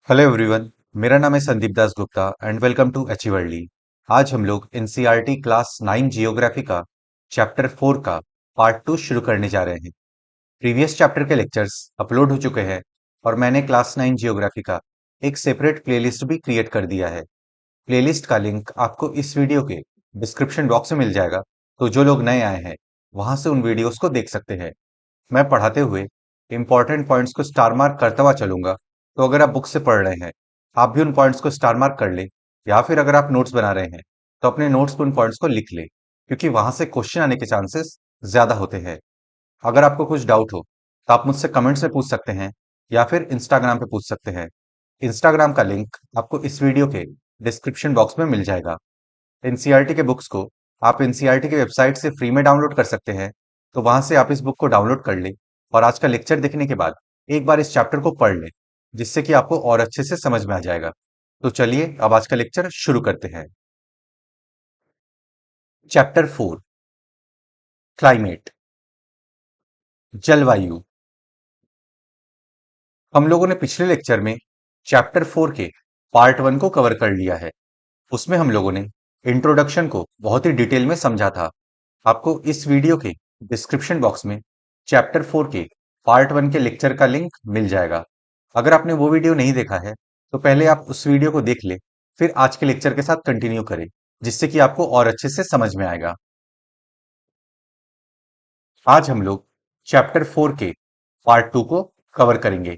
Hello everyone. मेरा नाम है Sandeep Das Gupta and welcome to अचीवर्ली। आज हम लोग एनसीईआरटी क्लास 9 जियोग्राफी का चैप्टर 4 का पार्ट 2 शुरू करने जा रहे हैं। प्रीवियस चैप्टर के लेक्चर्स अपलोड हो चुके हैं और मैंने क्लास 9 जियोग्राफी का एक सेपरेट प्लेलिस्ट भी क्रिएट कर दिया है। प्लेलिस्ट का लिंक आपको इस वीडियो के डिस्क्रिप्शन बॉक्स में मिल जाएगा, तो जो लोग नए आए हैं वहां से उन वीडियोस को देख सकते हैं। मैं पढ़ाते हुए इंपॉर्टेंट पॉइंट्स को स्टार मार्क करता हुआ चलूंगा, तो अगर आप बुक से पढ़ रहे हैं आप भी उन पॉइंट्स को स्टार मार्क कर ले, या फिर अगर आप नोट्स बना रहे हैं तो अपने नोट्स में उन पॉइंट्स को लिख ले, क्योंकि वहां से क्वेश्चन आने के चांसेस ज्यादा होते हैं। अगर आपको कुछ डाउट हो तो आप मुझसे कमेंट्स में पूछ सकते हैं या फिर इंस्टाग्राम पे पूछ सकते हैं। इंस्टाग्राम का लिंक आपको इस वीडियो के डिस्क्रिप्शन बॉक्स में मिल जाएगा। एनसीईआरटी के बुक्स को आप एनसीईआरटी की वेबसाइट से फ्री में डाउनलोड कर सकते हैं, तो वहां से आप इस बुक को डाउनलोड कर लें और आज का लेक्चर देखने के बाद एक बार इस चैप्टर को पढ़ लें, जिससे कि आपको और अच्छे से समझ में आ जाएगा। तो चलिए अब आज का लेक्चर शुरू करते हैं। चैप्टर 4, क्लाइमेट, जलवायु। हम लोगों ने पिछले लेक्चर में चैप्टर 4 के पार्ट 1 को कवर कर लिया है। उसमें हम लोगों ने इंट्रोडक्शन को बहुत ही डिटेल में समझा था। आपको इस वीडियो के डिस्क्रिप्शन बॉक्स में चैप्टर 4 के पार्ट 1 के लेक्चर का लिंक मिल जाएगा। अगर आपने वो वीडियो नहीं देखा है तो पहले आप उस वीडियो को देख ले, फिर आज के लेक्चर के साथ कंटिन्यू करें, जिससे कि आपको और अच्छे से समझ में आएगा। आज हम लोग चैप्टर 4 के पार्ट 2 को कवर करेंगे।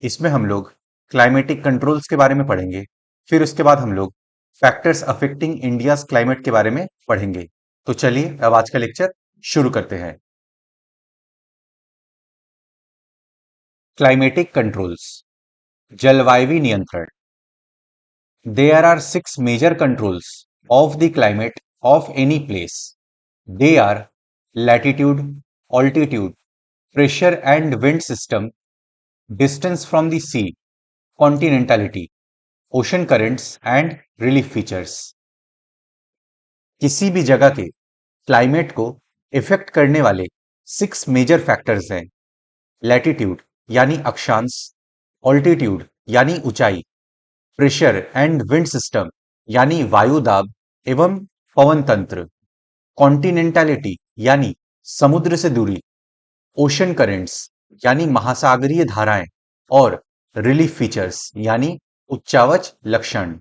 इसमें हम लोग क्लाइमेटिक कंट्रोल्स के बारे में पढ़ेंगे। फिर उसके बाद हम लोग फैक्टर्स अफेक्टिंग इंडियाज क्लाइमेट के बारे में पढ़ेंगे। तो चलिए अब आज का लेक्चर शुरू करते हैं। क्लाइमेटिक कंट्रोल्स, जलवायु नियंत्रण। There are six major controls of the climate of any place. They are latitude, altitude, pressure and wind system, distance from the sea, continentality, ocean currents and relief features. किसी भी जगह के climate को effect करने वाले 6 major factors हैं। Latitude यानी अक्षांश, ऑल्टीट्यूड यानी ऊंचाई, प्रेशर एंड विंड सिस्टम यानी वायु दाब एवं पवन तंत्र, कॉन्टिनेंटलिटी यानी समुद्र से दूरी, ओशन करेंट्स यानी महासागरीय धाराएं, और रिलीफ फीचर्स यानी उच्चावच लक्षण।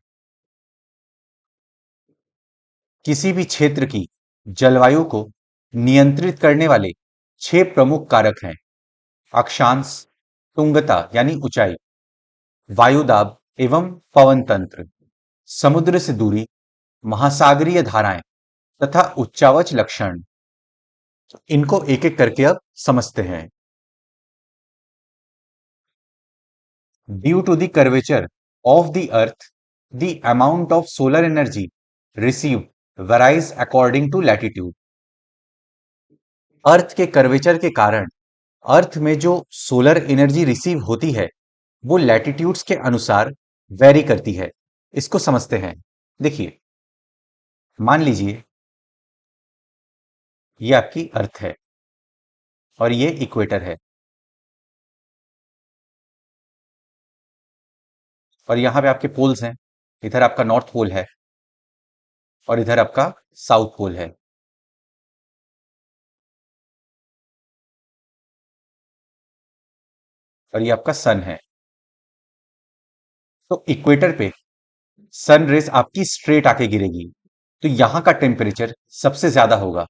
किसी भी क्षेत्र की जलवायु को नियंत्रित करने वाले 6 प्रमुख कारक हैं। अक्षांश, तुंगता यानी ऊंचाई, वायुदाब एवं पवन तंत्र, समुद्र से दूरी, महासागरीय धाराएं तथा उच्चावच लक्षण। इनको एक एक करके अब समझते हैं। Due to the curvature of the earth, the amount of solar energy received varies according to latitude. Earth के कर्वेचर के कारण अर्थ में जो सोलर एनर्जी रिसीव होती है वो लैटिट्यूड्स के अनुसार वेरी करती है। इसको समझते हैं। देखिए, मान लीजिए ये आपकी अर्थ है और ये इक्वेटर है, और यहां पे आपके पोल्स हैं। इधर आपका नॉर्थ पोल है और इधर आपका साउथ पोल है। और ये आपका सन है। तो इक्वेटर पे सन रेस आपकी स्ट्रेट आके गिरेगी, तो यहां का टेम्परेचर सबसे ज्यादा होगा।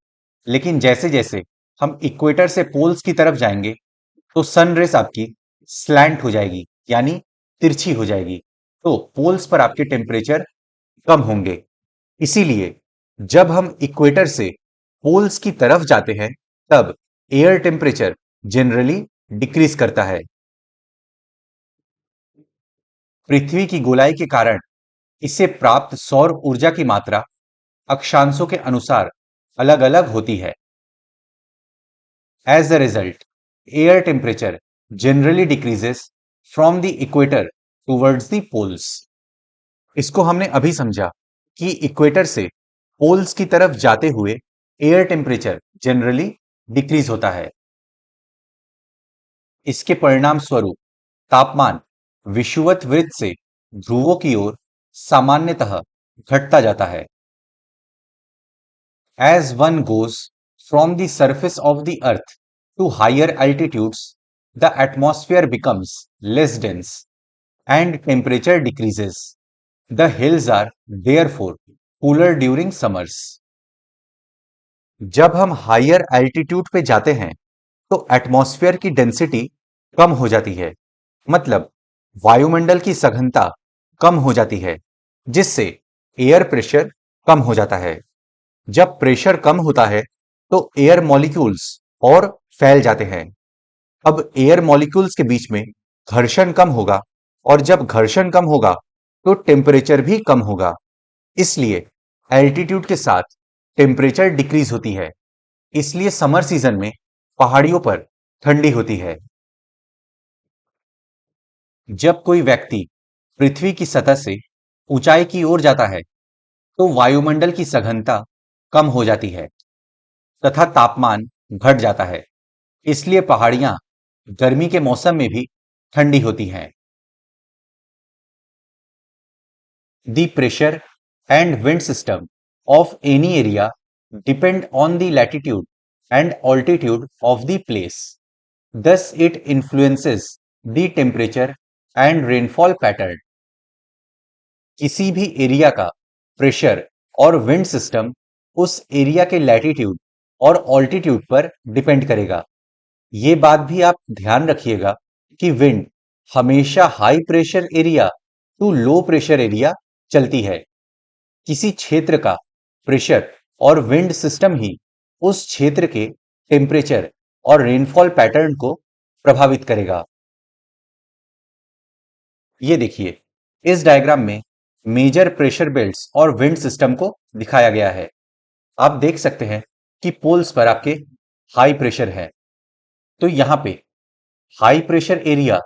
लेकिन जैसे जैसे हम इक्वेटर से पोल्स की तरफ जाएंगे तो सन रेस आपकी स्लैंट हो जाएगी, यानी तिरछी हो जाएगी। तो पोल्स पर आपके टेम्परेचर कम होंगे। इसीलिए जब हम इक्वेटर से पोल्स की तरफ जाते हैं तब एयर टेम्परेचर जनरली डिक्रीज करता है। पृथ्वी की गोलाई के कारण इससे प्राप्त सौर ऊर्जा की मात्रा अक्षांशों के अनुसार अलग अलग होती है। As the result, air temperature generally decreases from the equator towards the poles. इसको हमने अभी समझा कि इक्वेटर से पोल्स की तरफ जाते हुए एयर टेम्परेचर जनरली डिक्रीज होता है। इसके परिणाम स्वरूप तापमान विषुवत वृत्त से ध्रुवों की ओर सामान्यतः घटता जाता है। As one goes from the surface of the earth to higher altitudes, the atmosphere becomes less dense and temperature decreases. The hills are therefore cooler during summers. जब हम हायर एल्टीट्यूड पे जाते हैं तो एटमॉस्फेयर की डेंसिटी कम हो जाती है, मतलब वायुमंडल की सघनता कम हो जाती है, जिससे एयर प्रेशर कम हो जाता है। जब प्रेशर कम होता है तो एयर मॉलिक्यूल्स और फैल जाते हैं। अब एयर मॉलिक्यूल्स के बीच में घर्षण कम होगा और जब घर्षण कम होगा तो टेम्परेचर भी कम होगा। इसलिए एल्टीट्यूड के साथ टेम्परेचर डिक्रीज होती है। इसलिए समर सीजन में पहाड़ियों पर ठंडी होती है। जब कोई व्यक्ति पृथ्वी की सतह से ऊंचाई की ओर जाता है तो वायुमंडल की सघनता कम हो जाती है तथा तापमान घट जाता है। इसलिए पहाड़ियां गर्मी के मौसम में भी ठंडी होती हैं। The pressure and wind system of any area depend on the latitude and altitude of the place. Thus, it influences the temperature and rainfall pattern. किसी भी एरिया का प्रेशर और विंड सिस्टम उस एरिया के लैटिट्यूड और altitude पर depend करेगा। ये बात भी आप ध्यान रखिएगा कि विंड हमेशा high pressure area to low pressure area चलती है। किसी क्षेत्र का प्रेशर और विंड सिस्टम ही उस क्षेत्र के टेम्परेचर और रेनफॉल पैटर्न को प्रभावित करेगा। ये देखिए, इस डायग्राम में मेजर प्रेशर बेल्ट्स और विंड सिस्टम को दिखाया गया है। आप देख सकते हैं कि पोल्स पर आपके हाई प्रेशर है। तो यहां पे हाई प्रेशर एरिया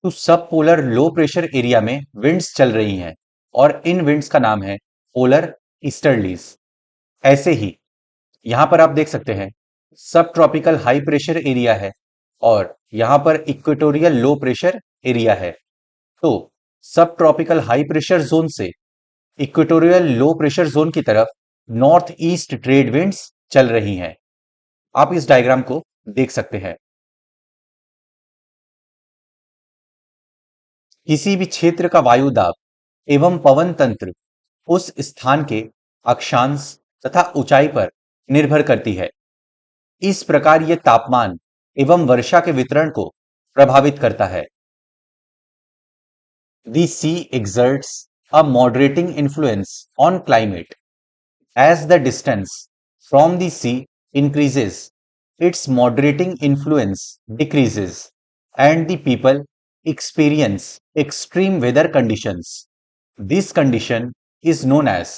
टू सब पोलर लो प्रेशर एरिया में विंड्स चल रही हैं और इन विंड्स का नाम है पोलर ईस्टर्लीज। ऐसे ही यहां पर आप देख सकते हैं सब ट्रॉपिकल हाई प्रेशर एरिया है और यहां पर इक्वेटोरियल लो प्रेशर एरिया है। तो सब ट्रॉपिकल हाई प्रेशर जोन से इक्वेटोरियल लो प्रेशर जोन की तरफ नॉर्थ ईस्ट ट्रेड विंड्स चल रही हैं। आप इस डायग्राम को देख सकते हैं। किसी भी क्षेत्र का वायु दाब एवं पवन तंत्र उस स्थान के अक्षांश तथा ऊंचाई पर निर्भर करती है। इस प्रकार यह तापमान एवं वर्षा के वितरण को प्रभावित करता है। The sea exerts a moderating influence on climate. As the distance from the sea increases, its moderating influence decreases, and the people experience extreme weather conditions. This condition is known as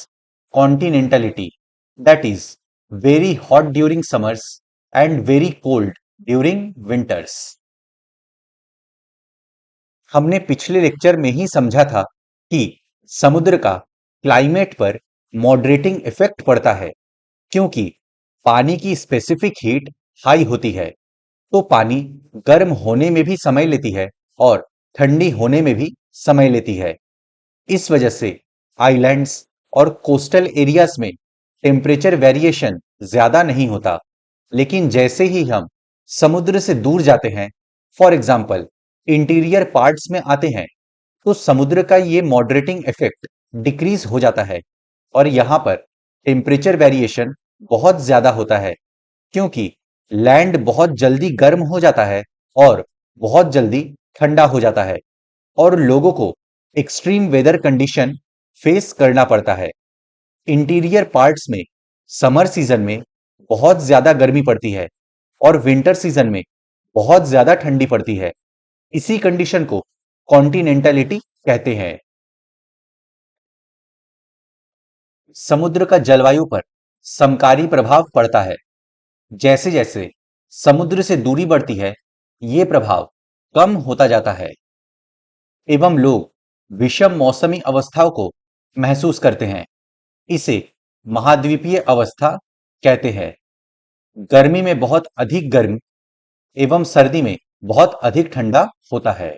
continentality, that is, very hot during summers and very cold during winters. हमने पिछले lecture में ही समझा था कि समुद्र का climate पर moderating effect पड़ता है, क्योंकि पानी की स्पेसिफिक हीट हाई होती है तो पानी गर्म होने में भी समय लेती है और ठंडी होने में भी समय लेती है। इस वजह से आइलैंड्स और कोस्टल एरियाज में टेम्परेचर वेरिएशन ज्यादा नहीं होता, लेकिन जैसे ही हम समुद्र से दूर जाते हैं, फॉर एग्जाम्पल इंटीरियर पार्ट्स में आते हैं, तो समुद्र का ये मॉडरेटिंग इफेक्ट डिक्रीज हो जाता है और यहां पर टेम्परेचर वेरिएशन बहुत ज्यादा होता है, क्योंकि लैंड बहुत जल्दी गर्म हो जाता है और बहुत जल्दी ठंडा हो जाता है और लोगों को एक्सट्रीम वेदर कंडीशन फेस करना पड़ता है। इंटीरियर पार्ट्स में समर सीजन में बहुत ज्यादा गर्मी पड़ती है और विंटर सीजन में बहुत ज्यादा ठंडी पड़ती है। इसी कंडीशन को कॉन्टिनेंटलिटी कहते हैं। समुद्र का जलवायु पर समकारी प्रभाव पड़ता है। जैसे जैसे समुद्र से दूरी बढ़ती है, ये प्रभाव कम होता जाता है एवं लोग विषम मौसमी अवस्थाओं को महसूस करते हैं। इसे महाद्वीपीय अवस्था कहते हैं। गर्मी में बहुत अधिक गर्म एवं सर्दी में बहुत अधिक ठंडा होता है।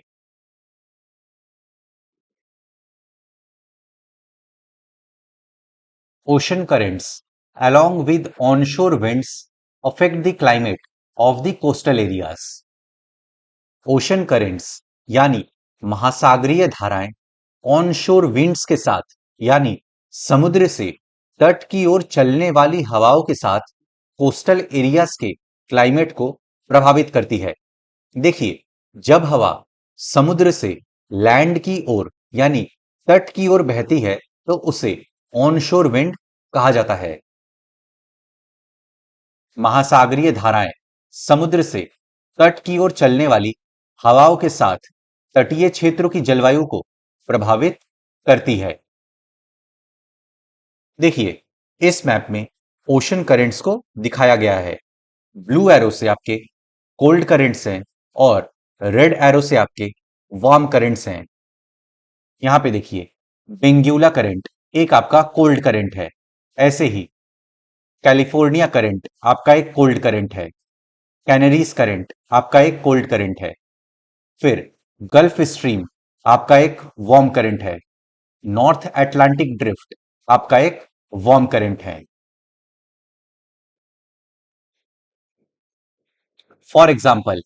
Ocean currents, along with onshore winds, affect the climate of the coastal areas. Ocean currents यानी महासागरीय धाराएं ऑनशोर विंड्स के साथ यानी समुद्र से तट की ओर चलने वाली हवाओं के साथ कोस्टल एरियाज के क्लाइमेट को प्रभावित करती है। देखिए, जब हवा समुद्र से लैंड की ओर यानी तट की ओर बहती है तो उसे ऑनशोर विंड कहा जाता है। महासागरीय धाराएं समुद्र से तट की ओर चलने वाली हवाओं के साथ तटीय क्षेत्रों की जलवायु को प्रभावित करती है। देखिए, इस मैप में ओशन करेंट्स को दिखाया गया है। ब्लू एरो से आपके कोल्ड करेंट्स हैं और रेड एरो से आपके वार्म करेंट्स हैं। यहां पे देखिए, बेंगुला करंट एक आपका कोल्ड करंट है। ऐसे ही कैलिफोर्निया करंट आपका एक कोल्ड करंट है। कैनरीज करंट आपका एक कोल्ड करंट है। फिर गल्फ स्ट्रीम आपका एक वार्म करंट है। नॉर्थ अटलांटिक ड्रिफ्ट आपका एक वार्म करंट है। For example,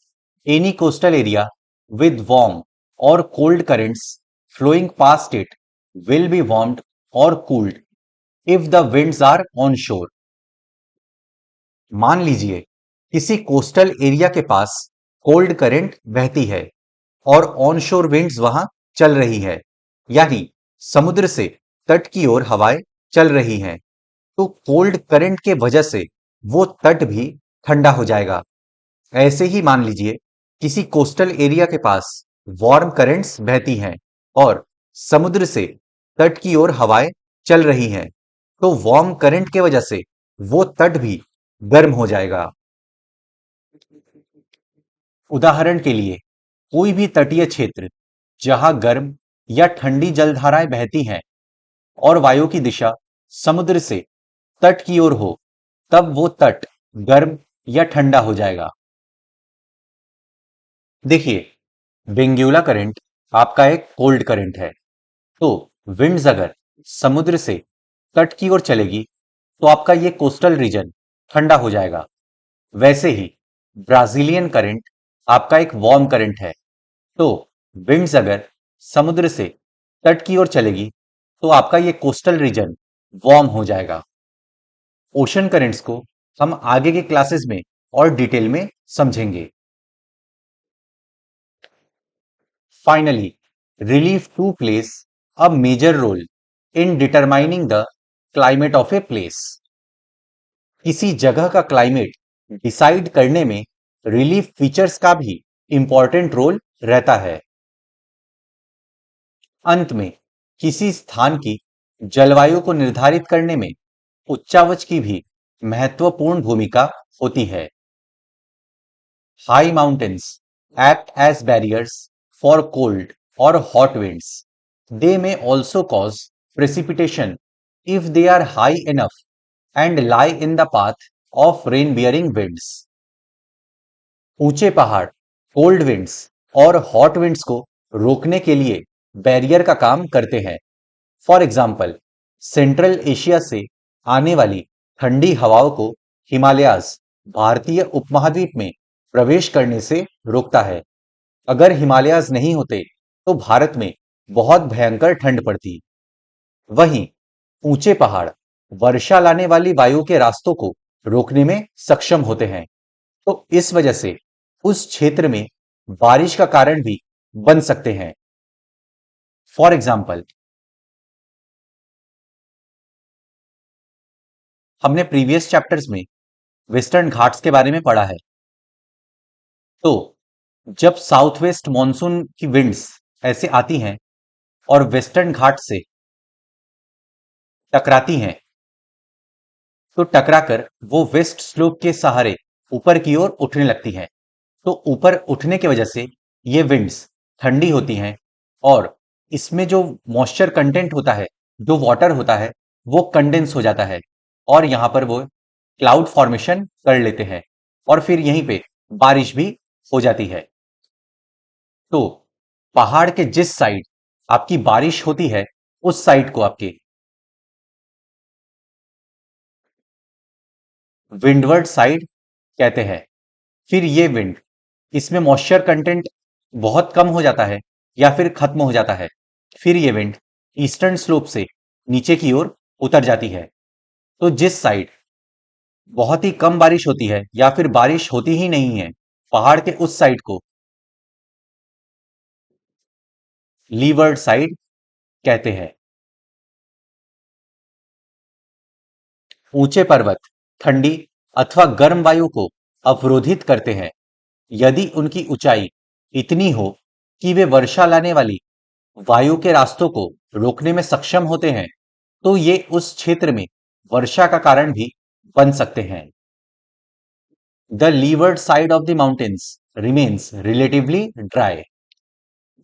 any coastal area with warm और cold currents flowing past it will be warmed or cooled if the winds are on shore. मान लीजिए किसी कोस्टल एरिया के पास cold current बहती है और ऑनशोर विंड्स वहां चल रही है, यानी समुद्र से तट की ओर हवाएं चल रही हैं, तो कोल्ड करंट के वजह से वो तट भी ठंडा हो जाएगा। ऐसे ही मान लीजिए किसी कोस्टल एरिया के पास वार्म करंट्स बहती हैं और समुद्र से तट की ओर हवाएं चल रही हैं, तो वार्म करंट के वजह से वो तट भी गर्म हो जाएगा। उदाहरण के लिए, कोई भी तटीय क्षेत्र जहां गर्म या ठंडी जलधाराएं बहती हैं और वायु की दिशा समुद्र से तट की ओर हो, तब वो तट गर्म या ठंडा हो जाएगा। देखिए, बेंगुला करंट आपका एक कोल्ड करंट है, तो विंड्स अगर समुद्र से तट की ओर चलेगी तो आपका ये कोस्टल रीजन ठंडा हो जाएगा। वैसे ही ब्राजीलियन करंट आपका एक वार्म करंट है, तो विंड्स अगर समुद्र से तट की ओर चलेगी तो आपका ये कोस्टल रीजन वार्म हो जाएगा। ओशन करंट्स को हम आगे के क्लासेस में और डिटेल में समझेंगे। Finally, relief too plays a major role in determining the climate of a place. किसी जगह का क्लाइमेट डिसाइड करने में रिलीफ फीचर्स का भी इंपॉर्टेंट रोल रहता है। अंत में किसी स्थान की जलवायु को निर्धारित करने में उच्चावच की भी महत्वपूर्ण भूमिका होती है। High mountains act as barriers for cold or hot winds. They may also cause precipitation if they are high enough and lie in the path of rain-bearing winds. ऊंचे पहाड़ कोल्ड विंड्स और हॉट विंड्स को रोकने के लिए barrier का काम करते हैं। फॉर एग्जाम्पल, सेंट्रल एशिया से आने वाली ठंडी हवाओं को हिमालयाज भारतीय उपमहाद्वीप में प्रवेश करने से रोकता है। अगर हिमालयाज नहीं होते तो भारत में बहुत भयंकर ठंड पड़ती। वहीं ऊंचे पहाड़ वर्षा लाने वाली वायु के रास्तों को रोकने में सक्षम होते हैं, तो इस वजह से उस क्षेत्र में बारिश का कारण भी बन सकते हैं। फॉर एग्जाम्पल, हमने प्रीवियस चैप्टर्स में वेस्टर्न घाट्स के बारे में पढ़ा है। तो जब साउथ वेस्ट मॉनसून की विंड्स ऐसे आती हैं और वेस्टर्न घाट से टकराती हैं, तो टकराकर वो वेस्ट स्लोप के सहारे ऊपर की ओर उठने लगती हैं। तो ऊपर उठने की वजह से ये विंड्स ठंडी होती हैं और इसमें जो मॉइस्चर कंटेंट होता है, जो वाटर होता है, वो कंडेंस हो जाता है और यहां पर वो क्लाउड फॉर्मेशन कर लेते हैं और फिर यहीं पे बारिश भी हो जाती है। तो पहाड़ के जिस साइड आपकी बारिश होती है, उस साइड को आपके विंडवर्ड साइड कहते हैं। फिर ये विंड, इसमें मॉइस्चर कंटेंट बहुत कम हो जाता है या फिर खत्म हो जाता है। फिर ये विंड ईस्टर्न स्लोप से नीचे की ओर उतर जाती है। तो जिस साइड बहुत ही कम बारिश होती है या फिर बारिश होती ही नहीं है, पहाड़ के उस साइड को लीवर्ड साइड कहते हैं। ऊंचे पर्वत ठंडी अथवा गर्म वायु को अवरोधित करते हैं। यदि उनकी ऊंचाई इतनी हो कि वे वर्षा लाने वाली वायु के रास्तों को रोकने में सक्षम होते हैं, तो ये उस क्षेत्र में वर्षा का कारण भी बन सकते हैं। The levered side of the mountains remains relatively dry.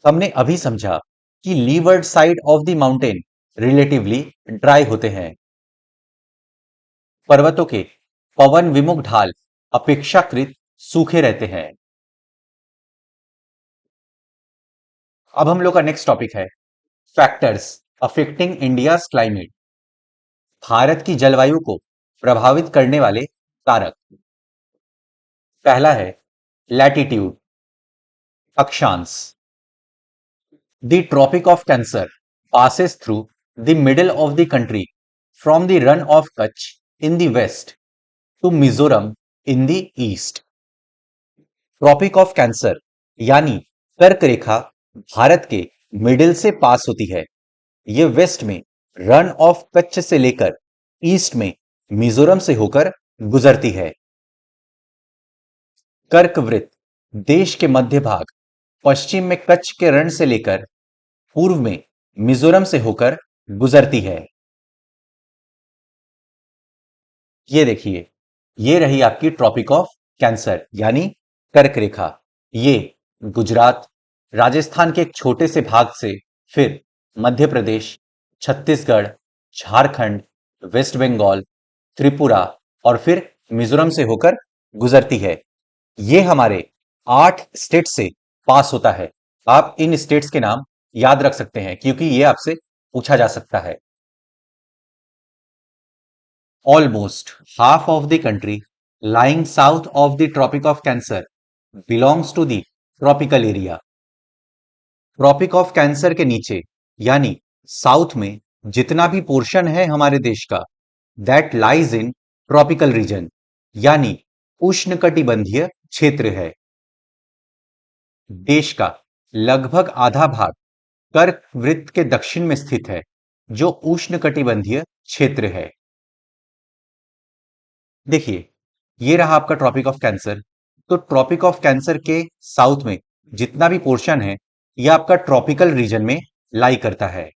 हमने अभी समझा कि levered side of the mountain relatively dry होते हैं। पर्वतों के पवन विमुख ढाल अपेक्षाकृत सूखे रहते हैं। अब हम लोग का नेक्स्ट टॉपिक है factors affecting India's climate. Bharat की जलवायु को प्रभावित करने वाले कारक। पहला है लैटिट्यूड, अक्षांश। The Tropic of Cancer passes through the middle of the country from the run of Kutch in the west to Mizoram in the east. Tropic of Cancer यानी कर्क रेखा भारत के मिडिल से पास होती है। ये वेस्ट में रन ऑफ कच्छ से लेकर ईस्ट में मिजोरम से होकर गुजरती है। कर्क वृत्त देश के मध्य भाग पश्चिम में कच्छ के रण से लेकर पूर्व में मिजोरम से होकर गुजरती है। ये देखिए, ये रही आपकी ट्रॉपिक ऑफ कैंसर यानी कर्क रेखा। ये गुजरात, राजस्थान के एक छोटे से भाग से फिर मध्य प्रदेश, छत्तीसगढ़, झारखंड, वेस्ट बंगाल, त्रिपुरा और फिर मिजोरम से होकर गुजरती है। ये हमारे 8 स्टेट से पास होता है। आप इन स्टेट्स के नाम याद रख सकते हैं क्योंकि ये आपसे पूछा जा सकता है। Almost half of the country lying south of the Tropic of Cancer belongs to the tropical area. Tropic of Cancer के नीचे यानी साउथ में जितना भी पोर्शन है हमारे देश का, that lies in tropical region यानी उष्णकटिबंधीय क्षेत्र है। देश का लगभग आधा भाग कर्क वृत्त के दक्षिण में स्थित है, जो उष्णकटिबंधीय क्षेत्र है। देखिए, ये रहा आपका ट्रॉपिक ऑफ कैंसर। तो ट्रॉपिक ऑफ कैंसर के साउथ में जितना भी पोर्शन है, यह आपका ट्रॉपिकल रीजन में लाई करता है।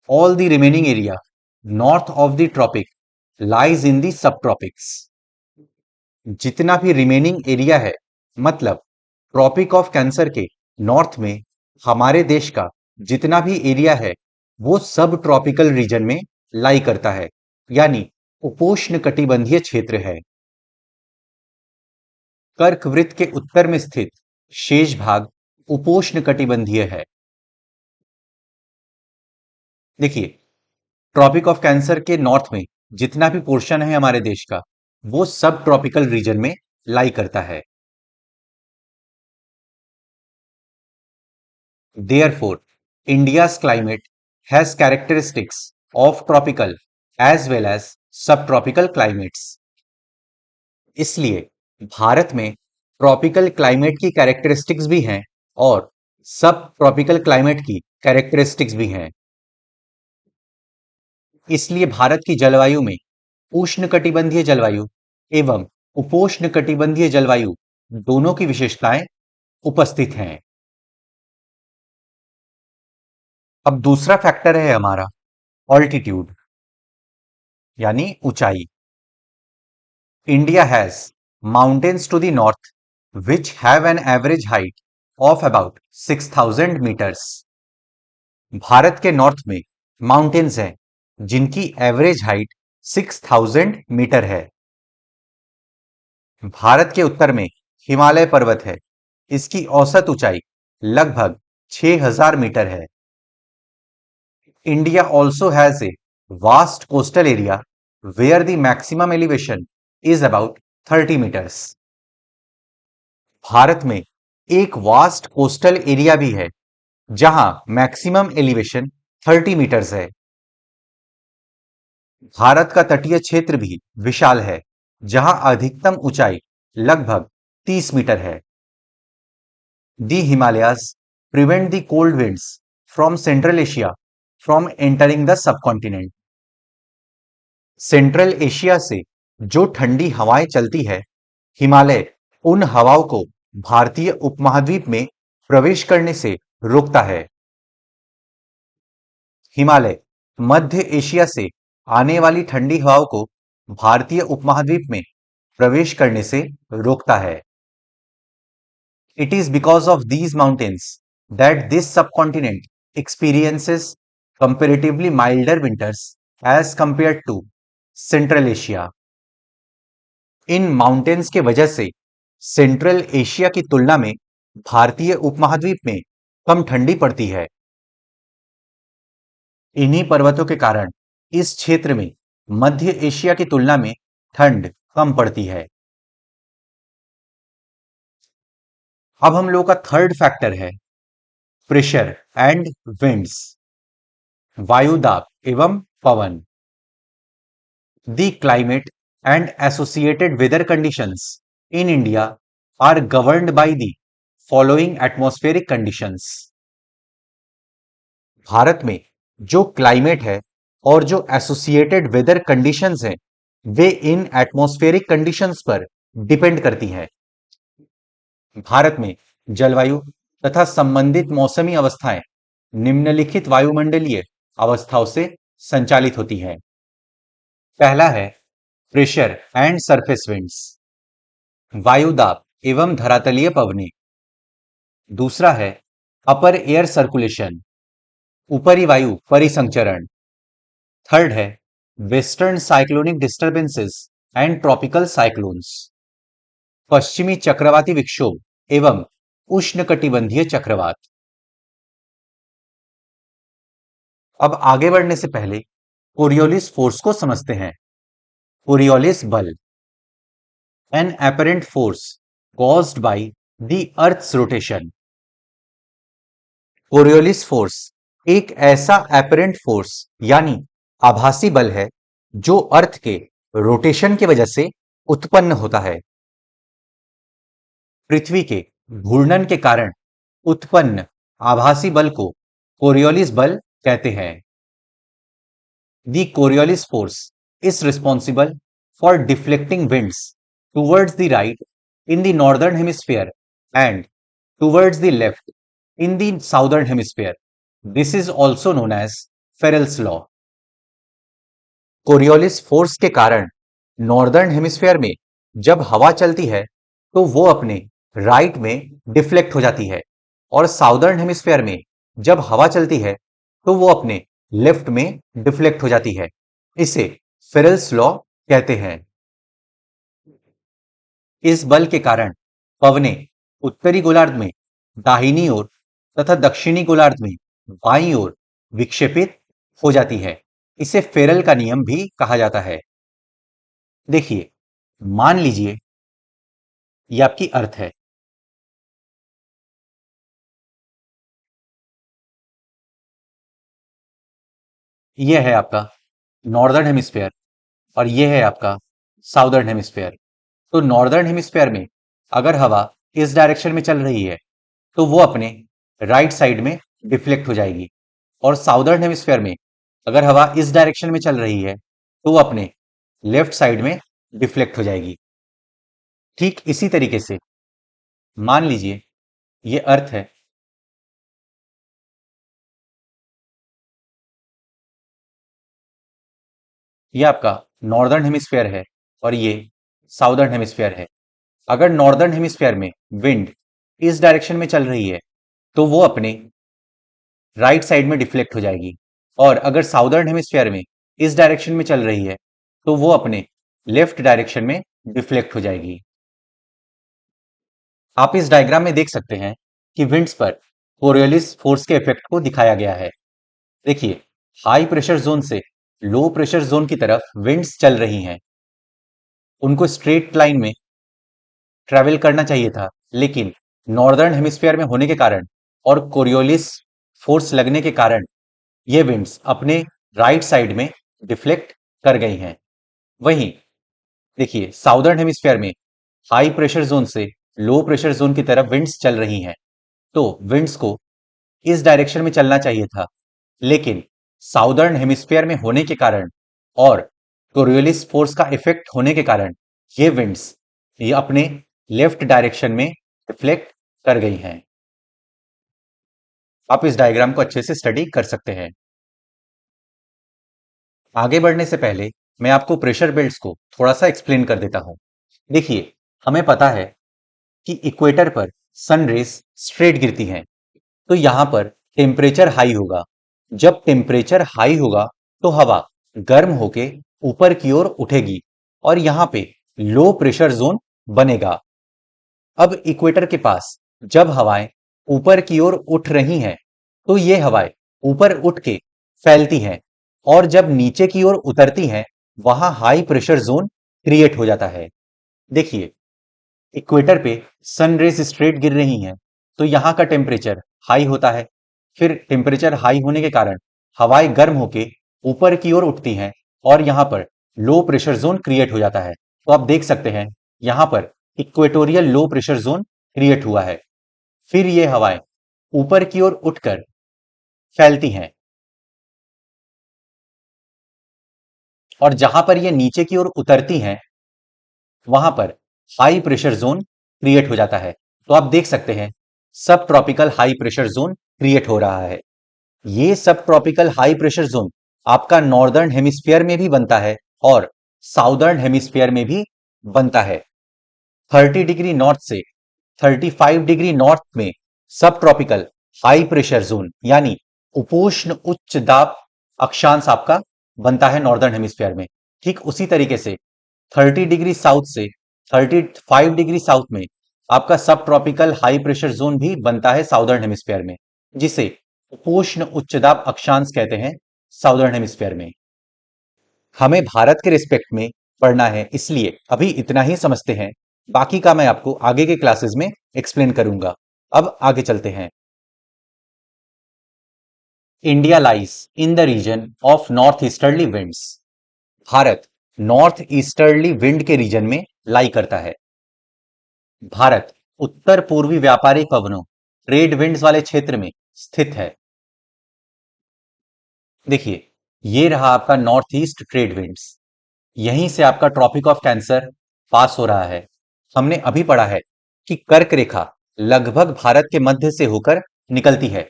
All the remaining area north of the tropic lies in the subtropics. जितना भी रिमेनिंग एरिया है, मतलब ट्रॉपिक ऑफ कैंसर के नॉर्थ में हमारे देश का जितना भी एरिया है, वो सब ट्रॉपिकल रीजन में लाई करता है, यानी उपोष्ण कटिबंधीय क्षेत्र है। कर्क वृत्त के उत्तर में स्थित शेष भाग उपोष्ण कटिबंधीय है। देखिए, ट्रॉपिक ऑफ कैंसर के नॉर्थ में जितना भी पोर्शन है हमारे देश का, वो सब ट्रॉपिकल रीजन में लाई करता है। Therefore India's climate has characteristics of tropical as well as subtropical climates. इसलिए भारत में ट्रॉपिकल क्लाइमेट की कैरेक्टरिस्टिक्स भी हैं और सब ट्रॉपिकल क्लाइमेट की कैरेक्टरिस्टिक्स भी हैं। इसलिए भारत की जलवायु में उष्णकटिबंधीय जलवायु एवं उपोष्णकटिबंधीय जलवायु दोनों की विशेषताएं उपस्थित हैं। अब दूसरा फैक्टर है हमारा ऑल्टीट्यूड यानी ऊंचाई। India has mountains to the north which have an average height of about 6000 meters. Bharat के नॉर्थ में माउंटेन्स हैं जिनकी एवरेज हाइट 6000 मीटर है। भारत के उत्तर में हिमालय पर्वत है, इसकी औसत ऊंचाई लगभग 6000 मीटर है। India also has a vast coastal area where the maximum elevation is about 30 meters. Bharat में एक वास्ट कोस्टल एरिया भी है जहां मैक्सिमम एलिवेशन 30 मीटर्स है। भारत का तटीय क्षेत्र भी विशाल है जहां अधिकतम ऊंचाई लगभग 30 मीटर है। The Himalayas prevent the cold winds from Central Asia from entering the subcontinent. Central Asia से जो ठंडी हवाएं चलती है, हिमालय उन हवाओं को भारतीय उपमहाद्वीप में प्रवेश करने से रोकता है। हिमालय मध्य एशिया से आने वाली ठंडी हवाओं को भारतीय उपमहाद्वीप में प्रवेश करने से रोकता है। It is because of these mountains that this subcontinent experiences comparatively milder winters as compared to Central Asia. In mountains के वजह से सेंट्रल एशिया की तुलना में भारतीय उपमहाद्वीप में कम ठंडी पड़ती है। इन्हीं पर्वतों के कारण इस क्षेत्र में मध्य एशिया की तुलना में ठंड कम पड़ती है। अब हम लोग का थर्ड फैक्टर है प्रेशर एंड विंड्स, वायु दाब एवं पवन। The climate and associated weather conditions in India are governed by the following atmospheric conditions. भारत में जो क्लाइमेट है और जो एसोसिएटेड वेदर कंडीशंस हैं वे इन एटमॉस्फेरिक कंडीशंस पर डिपेंड करती हैं। भारत में जलवायु तथा संबंधित मौसमी अवस्थाएं निम्नलिखित वायुमंडलीय अवस्थाओं से संचालित होती हैं। पहला है प्रेशर एंड सरफेस विंड्स, वायु दाब एवं धरातलीय पवनें। दूसरा है अपर एयर सर्कुलेशन, ऊपरी वायु परिसंचरण। थर्ड है western cyclonic disturbances and tropical cyclones, पश्चिमी चक्रवाती विक्षोभ एवं उष्णकटिबंधीय चक्रवात। अब आगे बढ़ने से पहले कोरियोलिस फोर्स को समझते हैं। कोरियोलिस बल, an apparent force caused by the earth's rotation। Coriolis force एक ऐसा apparent force यानी आभासी बल है जो अर्थ के रोटेशन की वजह से उत्पन्न होता है। पृथ्वी के घूर्णन के कारण उत्पन्न आभासी बल को कोरियोलिस बल कहते हैं। The Coriolis force is responsible for deflecting winds towards the right in the northern hemisphere and towards the left in the southern hemisphere. This is also known as Ferrel's law. Coriolis force के कारण northern hemisphere में जब हवा चलती है तो वो अपने राइट में डिफ्लेक्ट हो जाती है और साउदर्न हेमिस्फीयर में जब हवा चलती है तो वो अपने लेफ्ट में डिफ्लेक्ट हो जाती है। इसे फेरेल्स लॉ कहते हैं। इस बल के कारण पवनें उत्तरी गोलार्ध में दाहिनी ओर तथा दक्षिणी गोलार्ध में बाईं ओर विक्षेपित हो जाती है। इसे फेरल का नियम भी कहा जाता है। देखिए, मान लीजिए ये आपकी अर्थ है। यह है आपका नॉर्दर्न हेमिस्फीयर और यह है आपका साउदर्न हेमिस्फीयर। तो नॉर्दर्न हेमिस्फीयर में अगर हवा इस डायरेक्शन में चल रही है तो वो अपने राइट साइड में डिफ्लेक्ट हो जाएगी और साउदर्न हेमिस्फीयर में अगर हवा इस डायरेक्शन में चल रही है तो वो अपने लेफ्ट साइड में डिफ्लेक्ट हो जाएगी। ठीक इसी तरीके से मान लीजिए ये अर्थ है, ये आपका नॉर्दर्न हेमिस्फीयर है और ये साउदर्न हेमिस्फीयर है। अगर नॉर्दर्न हेमिस्फीयर में विंड इस डायरेक्शन में चल रही है तो वो अपने राइट साइड में डिफ्लेक्ट हो जाएगी और अगर साउदर्न हेमिस्फीयर में इस डायरेक्शन में चल रही है तो वो अपने लेफ्ट डायरेक्शन में डिफ्लेक्ट हो जाएगी। आप इस डायग्राम में देख सकते हैं कि विंड्स पर कोरियोलिस फोर्स के इफेक्ट को दिखाया गया है। देखिए, हाई प्रेशर जोन से लो प्रेशर जोन की तरफ विंड्स चल रही हैं। उनको स्ट्रेट लाइन में ट्रेवल करना चाहिए था, लेकिन नॉर्दर्न हेमिस्फीयर में होने के कारण और कोरियोलिस फोर्स लगने के कारण ये विंड्स अपने राइट साइड में डिफ्लेक्ट कर गई हैं। वहीं देखिए, साउदर्न हेमिस्फीयर में हाई प्रेशर जोन से लो प्रेशर जोन की तरफ विंड्स चल रही हैं, तो विंड्स को इस डायरेक्शन में चलना चाहिए था, लेकिन साउदर्न हेमिस्फीयर में होने के कारण और कोरियोलिस फोर्स का इफेक्ट होने के कारण ये विंड्स ये अपने लेफ्ट डायरेक्शन में रिफ्लेक्ट कर गई हैं। आप इस डायग्राम को अच्छे से स्टडी कर सकते हैं। आगे बढ़ने से पहले मैं आपको प्रेशर बेल्ट्स को थोड़ा सा एक्सप्लेन कर देता हूं। देखिए, हमें पता है कि इक्वेटर पर सन रेज स्ट्रेट गिरती हैं, तो यहां पर टेम्परेचर हाई होगा। जब टेम्परेचर हाई होगा तो हवा गर्म होके ऊपर की ओर उठेगी और यहां पे लो प्रेशर जोन बनेगा। अब इक्वेटर के पास जब हवाएं ऊपर की ओर उठ रही हैं, तो ये हवाएं ऊपर उठ के फैलती हैं और जब नीचे की ओर उतरती हैं, वहां हाई प्रेशर जोन क्रिएट हो जाता है। देखिए, इक्वेटर पे सन रेज स्ट्रेट गिर रही हैं, तो यहाँ का टेम्परेचर हाई होता है। फिर टेम्परेचर हाई होने के कारण हवाएं गर्म होके ऊपर की ओर उठती हैं और यहाँ पर लो प्रेशर जोन क्रिएट हो जाता है। तो आप देख सकते हैं यहाँ पर equatorial low pressure zone create हुआ है। फिर ये हवाएं ऊपर की ओर उठकर फैलती हैं और जहां पर ये नीचे की ओर उतरती हैं, वहां पर हाई प्रेशर जोन क्रिएट हो जाता है। तो आप देख सकते हैं सब tropical high pressure zone create हो रहा है। ये सब ट्रॉपिकल हाई प्रेशर जोन आपका नॉर्दर्न हेमिस्फीयर में भी बनता है और साउदर्न हेमिस्फीयर में भी बनता है। 30 डिग्री नॉर्थ से 35 डिग्री नॉर्थ में सब ट्रॉपिकल हाई प्रेशर जोन यानी उपोष्ण उच्च दाब अक्षांश आपका बनता है नॉर्दर्न हेमिस्फीयर में। ठीक उसी तरीके से 30 डिग्री साउथ से 35 डिग्री साउथ में आपका सब ट्रॉपिकल हाई प्रेशर जोन भी बनता है साउदर्न हेमिस्फीयर में, जिसे उपोष्ण उच्च दाब अक्षांश कहते हैं साउदर्न हेमिस्फीयर में। हमें भारत के रिस्पेक्ट में पढ़ना है, इसलिए अभी इतना ही समझते हैं। बाकी का मैं आपको आगे के क्लासेस में एक्सप्लेन करूंगा। अब आगे चलते हैं। India lies in the region of north easterly winds. Bharat north easterly wind के रीजन में लाई करता है। भारत उत्तर पूर्वी व्यापारिक पवनों ट्रेड विंड्स वाले क्षेत्र में स्थित है। देखिए, ये रहा आपका नॉर्थ ईस्ट ट्रेड विंड्स। यहीं से आपका ट्रॉपिक ऑफ कैंसर पास हो रहा है। हमने अभी पढ़ा है कि कर्क रेखा लगभग भारत के मध्य से होकर निकलती है,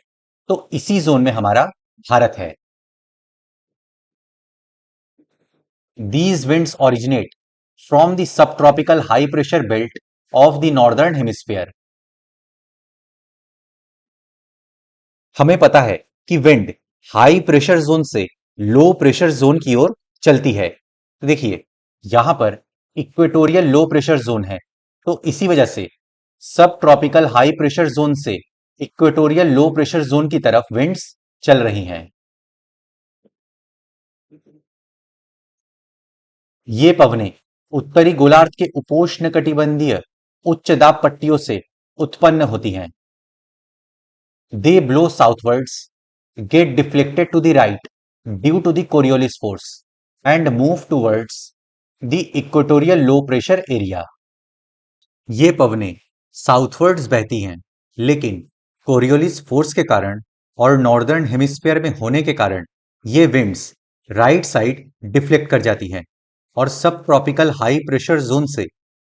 तो इसी जोन में हमारा भारत है। These winds originate from the subtropical high pressure belt of the northern hemisphere. हमें पता है कि विंड हाई प्रेशर जोन से लो प्रेशर जोन की ओर चलती है। तो देखिए, यहां पर इक्वेटोरियल लो प्रेशर जोन है, तो इसी वजह से सब ट्रॉपिकल हाई प्रेशर जोन से इक्वेटोरियल लो प्रेशर जोन की तरफ विंड्स चल रही हैं। ये पवनें उत्तरी गोलार्ध के उपोष्ण कटिबंधीय उच्च दाब पट्टियों से उत्पन्न होती हैं। They blow southwards, get deflected to the right due to the Coriolis force, and move towards the equatorial low pressure area. ये पवनें साउथवर्ड्स बहती हैं, लेकिन कोरियोलिस फोर्स के कारण और नॉर्दर्न हेमिस्फीयर में होने के कारण ये विंड्स राइट साइड डिफ्लेक्ट कर जाती हैं और सब ट्रॉपिकल हाई प्रेशर जोन से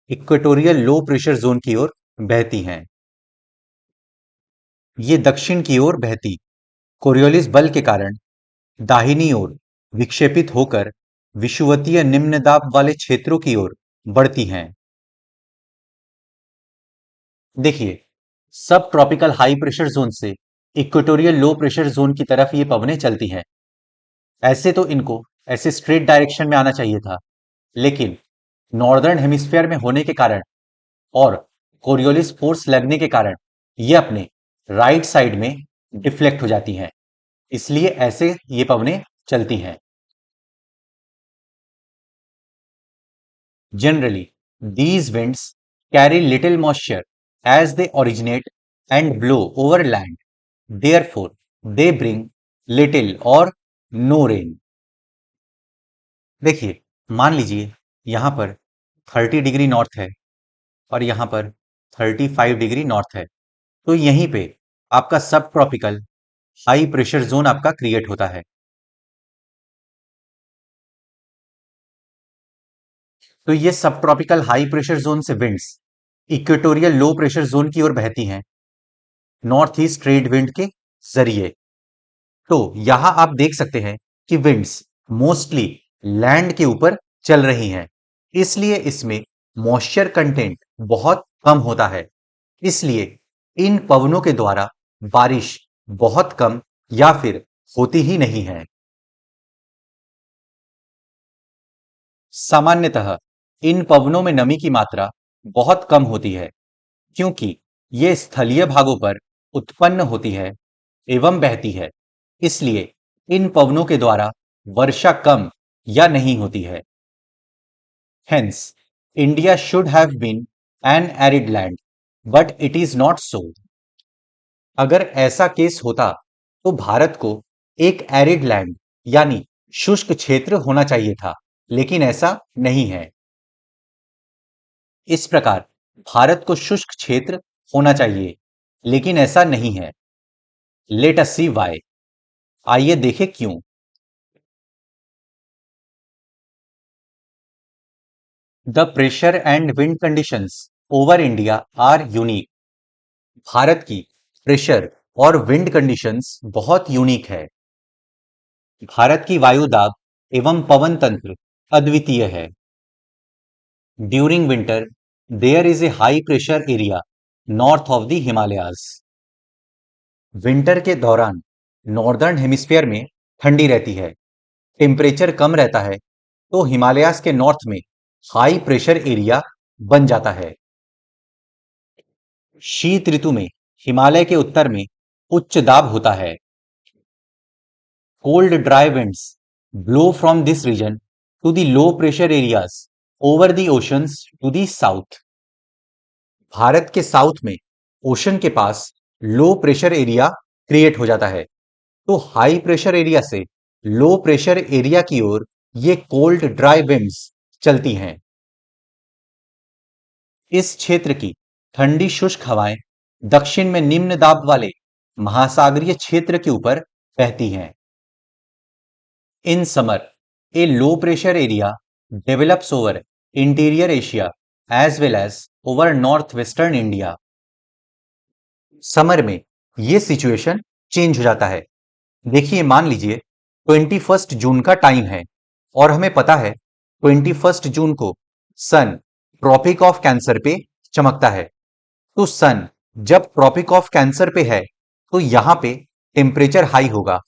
इक्वेटोरियल लो प्रेशर जोन की ओर बहती हैं। ये दक्षिण की ओर बहती कोरियोलिस बल के कारण दाहिनी ओर विक्षेपित होकर विषुवतीय निम्न दाब वाले क्षेत्रों की ओर बढ़ती हैं। देखिए, सब ट्रॉपिकल हाई प्रेशर जोन से इक्वेटोरियल लो प्रेशर जोन की तरफ ये पवनें चलती हैं। ऐसे तो इनको ऐसे स्ट्रेट डायरेक्शन में आना चाहिए था, लेकिन नॉर्दर्न हेमिस्फीयर में होने के कारण और कोरियोलिस फोर्स लगने के कारण ये अपने राइट साइड में डिफ्लेक्ट हो जाती हैं। इसलिए ऐसे ये पवनें चलती हैं। Generally, these winds carry little moisture as they originate and blow over land. Therefore, they bring little or no rain. देखिए, मान लीजिए यहाँ पर 30 डिग्री नॉर्थ है और यहाँ पर 35 डिग्री नॉर्थ है, तो यहीं पे आपका सब ट्रॉपिकल हाई प्रेशर जोन आपका क्रिएट होता है। तो ये सब ट्रॉपिकल हाई प्रेशर जोन से winds equatorial low pressure zone की ओर बहती हैं नॉर्थ ईस्ट ट्रेड विंड के जरिए। तो यहां आप देख सकते हैं कि विंड्स मोस्टली लैंड के ऊपर चल रही हैं, इसलिए इसमें मॉइस्चर कंटेंट बहुत कम होता है। इसलिए इन पवनों के द्वारा बारिश बहुत कम या फिर होती ही नहीं है। सामान्यतः इन पवनों में नमी की मात्रा बहुत कम होती है, क्योंकि ये स्थलीय भागों पर उत्पन्न होती है एवं बहती है। इसलिए इन पवनों के द्वारा वर्षा कम या नहीं होती है। Hence, India should have been an arid land, but it is not so. अगर ऐसा केस होता तो भारत को एक एरिड लैंड यानी शुष्क क्षेत्र होना चाहिए था, लेकिन ऐसा नहीं है। इस प्रकार भारत को शुष्क क्षेत्र होना चाहिए, लेकिन ऐसा नहीं है। Let us see why. आइए देखें क्यों। The pressure and wind conditions over India are unique. भारत की प्रेशर और विंड कंडीशंस बहुत यूनिक है। भारत की वायु दाब एवं पवन तंत्र अद्वितीय है। During winter there is a high pressure area north of the Himalayas. Winter के दौरान नॉर्दर्न हेमिस्फीयर में ठंडी रहती है, टेम्परेचर कम रहता है, तो हिमालयाज के नॉर्थ में हाई प्रेशर एरिया बन जाता है। शीत ऋतु में हिमालय के उत्तर में उच्च दाब होता है। Cold dry winds blow from this region to the low pressure areas over the oceans to the south. Bharat के साउथ में ओशन के पास लो प्रेशर एरिया क्रिएट हो जाता है, तो हाई प्रेशर एरिया से लो प्रेशर एरिया की ओर ये कोल्ड ड्राई विंड्स चलती हैं। इस क्षेत्र की ठंडी शुष्क हवाएं दक्षिण में निम्न दाब वाले महासागरीय क्षेत्र के ऊपर बहती हैं। In summer a low pressure area develops over interior Asia as well as over north western India. Summer में ये सिचुएशन चेंज हो जाता है। देखिए, मान लीजिए 21 जून का टाइम है और हमें पता है 21 जून को सन ट्रॉपिक ऑफ कैंसर पे चमकता है। तो सन जब ट्रॉपिक ऑफ कैंसर पे है तो यहां पे टेम्परेचर हाई होगा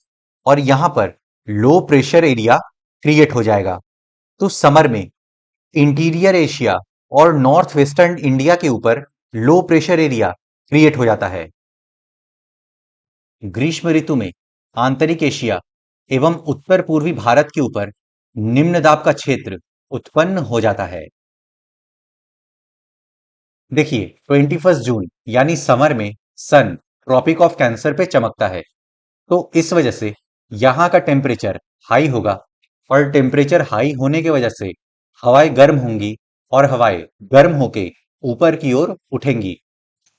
और यहां पर लो प्रेशर एरिया क्रिएट हो जाएगा। तो समर में इंटीरियर एशिया और नॉर्थ वेस्टर्न इंडिया के ऊपर लो प्रेशर एरिया क्रिएट हो जाता है। ग्रीष्म ऋतु में आंतरिक एशिया एवं उत्तर पूर्वी भारत के ऊपर निम्न दाब का क्षेत्र उत्पन्न हो जाता है। देखिए, 21 जून यानी समर में सन ट्रॉपिक ऑफ कैंसर पे चमकता है, तो इस वजह से यहाँ का टेम्परेचर हाई होगा और टेम्परेचर हाई होने की वजह से हवाएं गर्म होंगी और हवाएं गर्म होके ऊपर की ओर उठेंगी।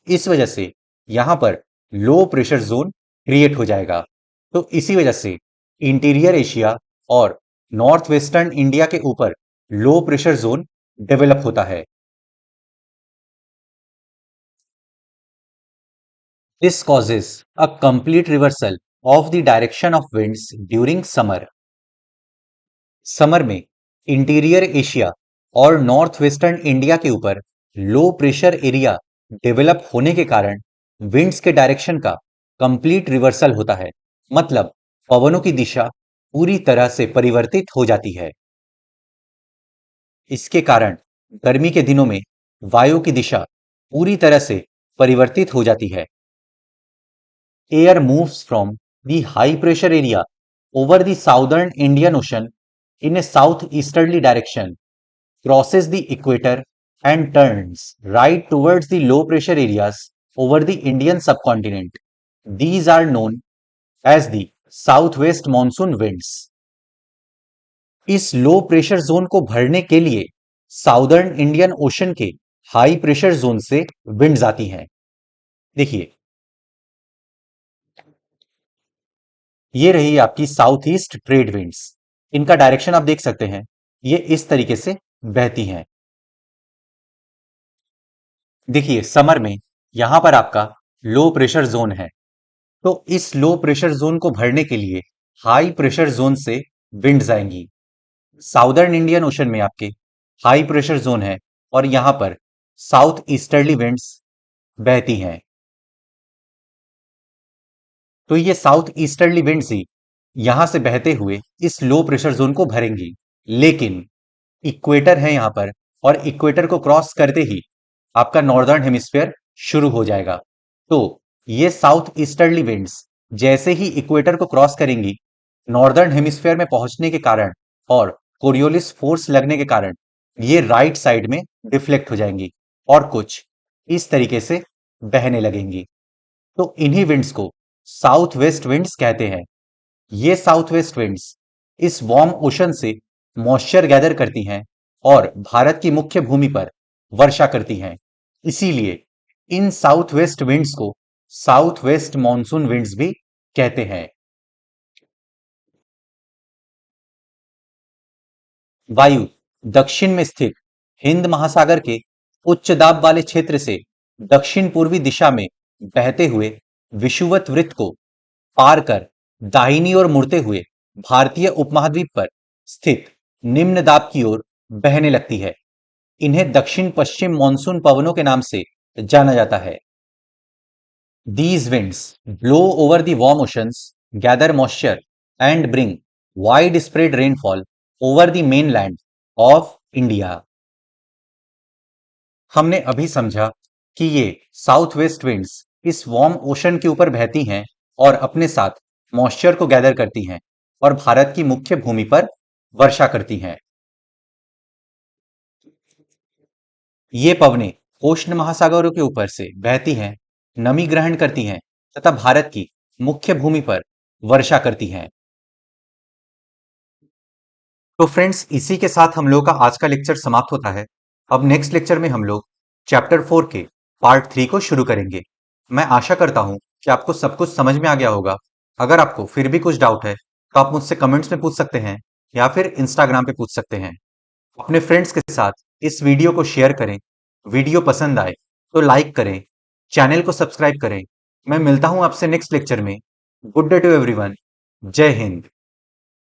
इस वजह से यहाँ पर लो प्रेशर जोन क्रिएट हो जाएगा। तो इसी वजह से इंटीरियर एशिया और नॉर्थ वेस्टर्न इंडिया के ऊपर लो प्रेशर जोन डेवलप होता है। This causes a complete reversal of the direction of winds during summer. Summer में इंटीरियर एशिया और नॉर्थ वेस्टर्न इंडिया के ऊपर लो प्रेशर एरिया डेवलप होने के कारण विंड्स के डायरेक्शन का कंप्लीट रिवर्सल होता है। मतलब पवनों की दिशा पूरी तरह से परिवर्तित हो जाती है। इसके कारण गर्मी के दिनों में वायु की दिशा पूरी तरह से परिवर्तित हो जाती है। Air moves from the high pressure area over the southern Indian Ocean in a southeasterly direction. crosses the equator and turns right towards the low pressure areas over the Indian subcontinent. These are known as the southwest monsoon winds. इस low pressure zone को भरने के लिए southern Indian ocean के high pressure zone से winds आती हैं। देखिए, ये रही आपकी साउथ ईस्ट ट्रेड विंड्स। इनका डायरेक्शन आप देख सकते हैं, ये इस तरीके से बहती हैं। देखिए, समर में यहां पर आपका लो प्रेशर जोन है, तो इस लो प्रेशर जोन को भरने के लिए हाई प्रेशर जोन से विंड्स आएंगी। साउदर्न इंडियन ओशन में आपके हाई प्रेशर जोन है और यहां पर साउथ ईस्टर्ली विंड्स बहती हैं। तो ये साउथ ईस्टर्ली विंड्स ही यहां से बहते हुए इस लो प्रेशर जोन को भरेंगी। लेकिन इक्वेटर है यहां पर, और इक्वेटर को क्रॉस करते ही आपका नॉर्दर्न हेमिस्फीयर शुरू हो जाएगा। तो ये साउथ ईस्टर्ली विंड्स जैसे ही इक्वेटर को क्रॉस करेंगी, नॉर्दर्न हेमिस्फीयर में पहुंचने के कारण और कोरियोलिस फोर्स लगने के कारण ये राइट साइड में डिफ्लेक्ट हो जाएंगी और कुछ इस तरीके से बहने लगेंगी। तो इन्हीं विंड्स को साउथ वेस्ट विंड्स कहते हैं। ये साउथ वेस्ट विंड्स इस वार्म ओशन से मॉइस्चर गैदर करती हैं और भारत की मुख्य भूमि पर वर्षा करती हैं। इसीलिए इन साउथ वेस्ट विंड्स को साउथ वेस्ट मॉनसून विंड्स भी कहते हैं। वायु दक्षिण में स्थित हिंद महासागर के उच्च दाब वाले क्षेत्र से दक्षिण पूर्वी दिशा में बहते हुए विषुवत वृत्त को पार कर दाहिनी ओर मुड़ते हुए भारतीय उपमहाद्वीप पर स्थित निम्न दाब की ओर बहने लगती है। इन्हें दक्षिण पश्चिम मानसून पवनों के नाम से जाना जाता है। These winds blow over the warm oceans, gather moisture, and bring widespread rainfall over the mainland of India. हमने अभी समझा कि ये साउथ वेस्ट विंड्स इस वार्म ओशन के ऊपर बहती हैं और अपने साथ मॉइस्चर को गैदर करती हैं और भारत की मुख्य भूमि पर वर्षा करती हैं। ये पवनें उष्ण महासागरों के ऊपर से बहती हैं, नमी ग्रहण करती हैं तथा भारत की मुख्य भूमि पर वर्षा करती हैं। तो फ्रेंड्स, इसी के साथ हम लोग का आज का लेक्चर समाप्त होता है। अब नेक्स्ट लेक्चर में हम लोग चैप्टर 4 के पार्ट 3 को शुरू करेंगे। मैं आशा करता हूं कि आपको सब कुछ समझ में आ गया होगा। अगर आपको फिर भी कुछ डाउट है तो आप मुझसे कमेंट्स में पूछ सकते हैं या फिर इंस्टाग्राम पे पूछ सकते हैं। अपने फ्रेंड्स के साथ इस वीडियो को शेयर करें। वीडियो पसंद आए तो लाइक करें, चैनल को सब्सक्राइब करें। मैं मिलता हूं आपसे नेक्स्ट लेक्चर में। Good day to everyone. जय हिंद।